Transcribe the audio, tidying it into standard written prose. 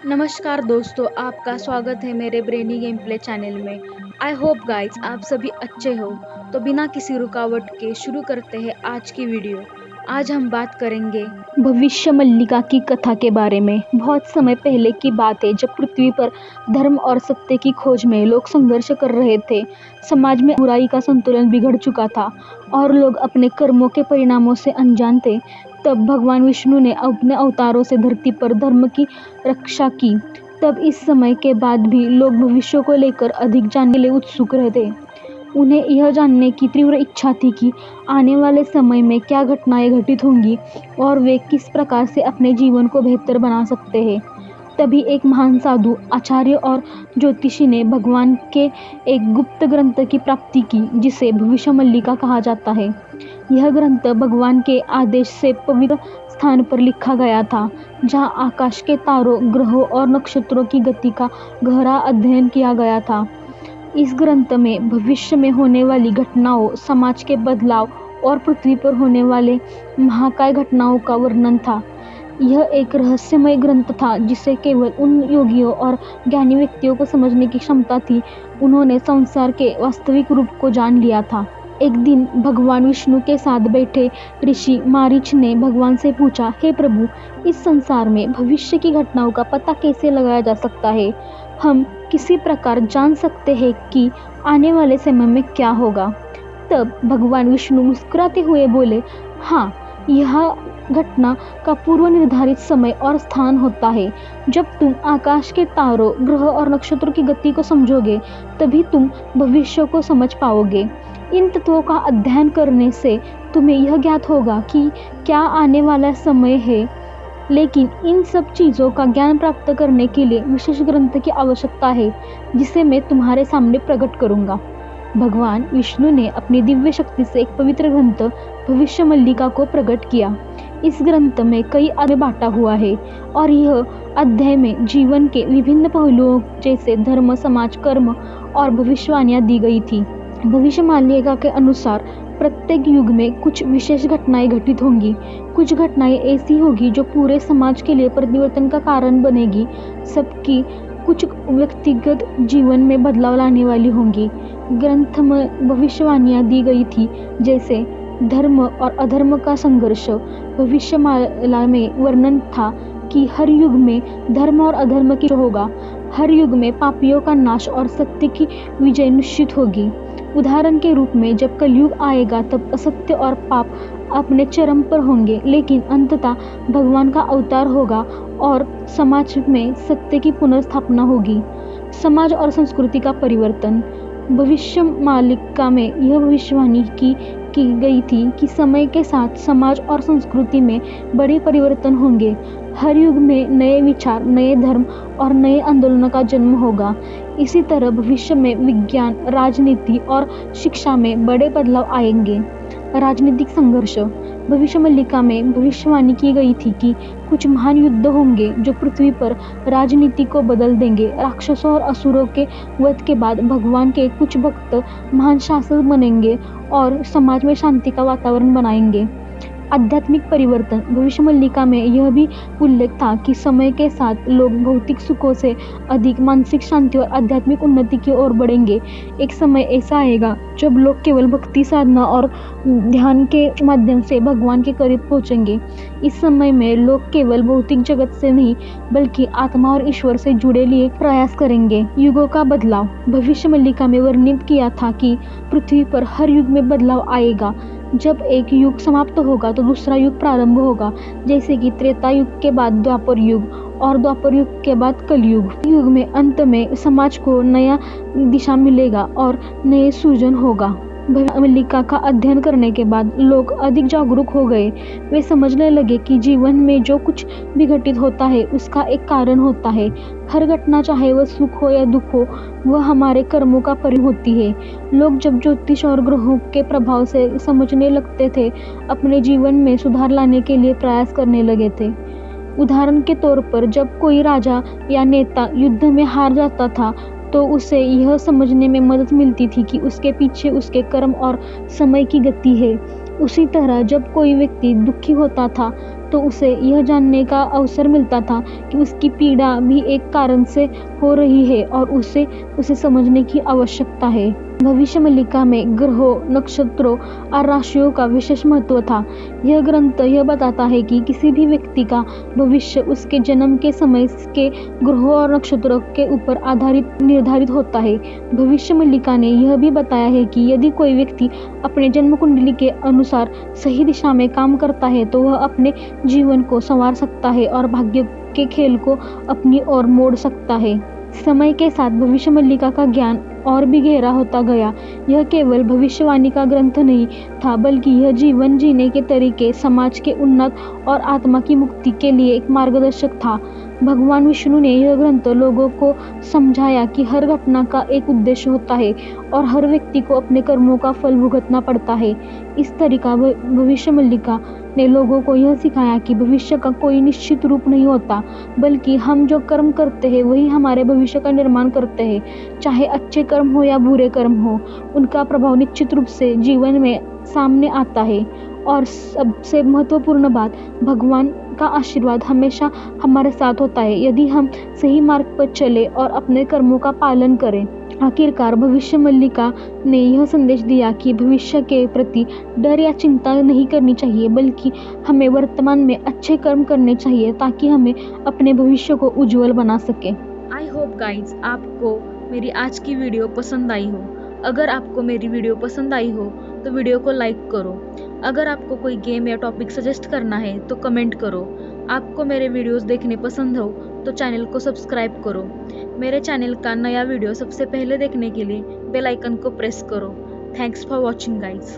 नमस्कार दोस्तों, आपका स्वागत है मेरे ब्रेनी गेम प्ले चैनल में। आई होप गाइस आप सभी अच्छे हो। तो बिना किसी रुकावट के शुरू करते हैं आज की वीडियो। आज हम बात करेंगे भविष्य मल्लिका की कथा के बारे में। बहुत समय पहले की बात है जब पृथ्वी पर धर्म और सत्य की खोज में लोग संघर्ष कर रहे थे। समाज में बुराई का संतुलन बिगड़ चुका था और लोग अपने कर्मों के परिणामों से अनजान थे। तब भगवान विष्णु ने अपने अवतारों से धरती पर धर्म की रक्षा की। तब इस समय के बाद भी लोग भविष्य को लेकर अधिक जानने के लिए उत्सुक रहते। उन्हें यह जानने की तीव्र इच्छा थी कि आने वाले समय में क्या घटनाएं घटित होंगी और वे किस प्रकार से अपने जीवन को बेहतर बना सकते हैं। तभी एक महान साधु, आचार्य और ज्योतिषी ने भगवान के एक गुप्त ग्रंथ की प्राप्ति की जिसे भविष्य मल्लिका कहा जाता है। यह ग्रंथ भगवान के आदेश से पवित्र स्थान पर लिखा गया था, जहाँ आकाश के तारों, ग्रहों और नक्षत्रों की गति का गहरा अध्ययन किया गया था। इस ग्रंथ में भविष्य में होने वाली घटनाओं, समाज के बदलाव और पृथ्वी पर होने वाले महाकाय घटनाओं का वर्णन था। यह एक रहस्यमय ग्रंथ था जिसे केवल उन योगियों और ज्ञानी व्यक्तियों को समझने की क्षमता थी। उन्होंने संसार के वास्तविक रूप को जान लिया था। एक दिन भगवान विष्णु के साथ बैठे ऋषि मारीच ने भगवान से पूछा, हे प्रभु, इस संसार में भविष्य की घटनाओं का पता कैसे लगाया जा सकता है? हम किसी प्रकार जान सकते हैं कि आने वाले समय में क्या होगा? तब भगवान विष्णु मुस्कुराते हुए बोले, हाँ, यह घटना का पूर्व निर्धारित समय और स्थान होता है। जब तुम आकाश के तारों, ग्रह और नक्षत्रों की गति को समझोगे, तभी तुम भविष्य को समझ पाओगे। इन तत्वों का अध्ययन करने से तुम्हें यह ज्ञात होगा कि क्या आने वाला समय है। लेकिन इन सब चीज़ों का ज्ञान प्राप्त करने के लिए विशेष ग्रंथ की आवश्यकता है, जिसे मैं तुम्हारे सामने प्रकट करूंगा। भगवान विष्णु ने अपनी दिव्य शक्ति से एक पवित्र ग्रंथ भविष्य मल्लिका को प्रकट किया। इस ग्रंथ में कई अध्याय बांटा हुआ है और यह अध्याय में जीवन के विभिन्न पहलुओं जैसे धर्म, समाज, कर्म और भविष्यवाणियां दी गई थी। भविष्य मल्लिका के अनुसार प्रत्येक युग में कुछ विशेष घटनाएं घटित होंगी। कुछ घटनाएं ऐसी होगी जो पूरे समाज के लिए परिवर्तन का कारण बनेगी। सबकी कुछ व्यक्तिगत जीवन में बदलाव लाने वाली होंगी। ग्रंथ में भविष्यवाणियां दी गई थी जैसे धर्म और अधर्म का संघर्ष। भविष्यवाणी में वर्णन था कि हर युग में धर्म और अधर्म की होगा। हर युग में पापियों का नाश और सत्य की विजय निश्चित होगी। उदाहरण के रूप में जब कलयुग आएगा तब असत्य और पाप अपने चरम पर होंगे, लेकिन अंततः भगवान का अवतार होगा और समाज में सत्य की पुनर्स्थापना होगी। समाज और संस्कृति का परिवर्तन। भविष्य मल्लिका में यह भविष्यवाणी की गई थी कि समय के साथ समाज और संस्कृति में बड़े परिवर्तन होंगे। हर युग में नए विचार, नए धर्म और नए आंदोलनों का जन्म होगा। इसी तरह भविष्य में विज्ञान, राजनीति और शिक्षा में बड़े बदलाव आएंगे। राजनीतिक संघर्ष। भविष्य मल्लिका में भविष्यवाणी की गई थी कि कुछ महान युद्ध होंगे जो पृथ्वी पर राजनीति को बदल देंगे। राक्षसों और असुरों के वध के बाद भगवान के कुछ भक्त महान शासक बनेंगे और समाज में शांति का वातावरण बनाएंगे। आध्यात्मिक परिवर्तन। भविष्य मल्लिका में यह भी उल्लेख था कि समय के साथ लोग भौतिक सुखों से अधिक मानसिक शांति और आध्यात्मिक उन्नति की ओर बढ़ेंगे। एक समय ऐसा आएगा जब लोग केवल भक्ति साधना और ध्यान के माध्यम से भगवान के करीब पहुंचेंगे। इस समय में लोग केवल भौतिक जगत से नहीं बल्कि आत्मा और ईश्वर से जुड़े लिए प्रयास करेंगे। युगों का बदलाव। भविष्य मल्लिका में वर्णित किया था कि पृथ्वी पर हर युग में बदलाव आएगा। जब एक युग समाप्त होगा तो दूसरा युग प्रारंभ होगा, जैसे कि त्रेता युग के बाद द्वापर युग और द्वापर युग के बाद कलयुग। युग में अंत में समाज को नया दिशा मिलेगा और नए सृजन होगा। भविष्य मल्लिका का अध्ययन करने के बाद लोग अधिक जागरूक हो गए। वे समझने लगे कि जीवन में जो कुछ भी घटित होता है उसका एक कारण होता है। हर घटना, चाहे वह सुख हो या दुख हो, वह हमारे कर्मों का परिणाम होती है। लोग जब ज्योतिष और ग्रहों के प्रभाव से समझने लगते थे, अपने जीवन में सुधार लाने के लिए प्रयास करने लगे थे। उदाहरण के तौर पर जब कोई राजा या नेता युद्ध में हार जाता था तो उसे यह समझने में मदद मिलती थी कि उसके पीछे उसके कर्म और समय की गति है। उसी तरह जब कोई व्यक्ति दुखी होता था तो उसे यह जानने का अवसर मिलता था कि उसकी पीड़ा भी एक कारण से हो रही है और उसे समझने की आवश्यकता है। भविष्य मल्लिका में ग्रहों, नक्षत्रों और राशियों का विशेष महत्व था। यह ग्रंथ यह बताता है कि किसी भी व्यक्ति का भविष्य उसके जन्म के समय के ग्रहों और नक्षत्रों के ऊपर आधारित निर्धारित होता है। भविष्य मल्लिका ने यह भी बताया है कि यदि कोई व्यक्ति अपने जन्म कुंडली के अनुसार सही दिशा में काम करता है तो वह अपने जीवन को संवार सकता है और भाग्य के खेल को अपनी ओर मोड़ सकता है। समय के साथ भविष्य मल्लिका का ज्ञान और भी गहरा होता गया। यह केवल भविष्यवाणी का ग्रंथ नहीं था, बल्कि यह जीवन जीने के तरीके, समाज के उन्नत और आत्मा की मुक्ति के लिए एक मार्गदर्शक था। भगवान विष्णु ने यह ग्रंथ लोगों को समझाया कि हर घटना का एक उद्देश्य होता है और हर व्यक्ति को अपने कर्मों का फल भुगतना पड़ता है। इस तरीका भविष्य मल्लिका ने लोगों को यह सिखाया कि भविष्य का कोई निश्चित रूप नहीं होता, बल्कि हम जो कर्म करते हैं वही हमारे भविष्य का निर्माण करते हैं। चाहे अच्छे कर्म हो या बुरे कर्म हो, उनका प्रभाव निश्चित रूप से जीवन में सामने आता है। और सबसे महत्वपूर्ण बात, भगवान का आशीर्वाद हमेशा हमारे साथ होता है यदि हम सही मार्ग पर चले और अपने कर्मों का पालन करें। आखिरकार भविष्य मल्लिका ने यह संदेश दिया कि भविष्य के प्रति डर या चिंता नहीं करनी चाहिए, बल्कि हमें वर्तमान में अच्छे कर्म करने चाहिए ताकि हमें अपने भविष्य को उज्जवल बना सके। आई होप गाइज आपको मेरी आज की वीडियो पसंद आई हो। अगर आपको मेरी वीडियो पसंद आई हो तो वीडियो को लाइक करो। अगर आपको कोई गेम या टॉपिक सजेस्ट करना है तो कमेंट करो। आपको मेरे वीडियोस देखने पसंद हो तो चैनल को सब्सक्राइब करो। मेरे चैनल का नया वीडियो सबसे पहले देखने के लिए बेल आइकन को प्रेस करो। Thanks for watching guys.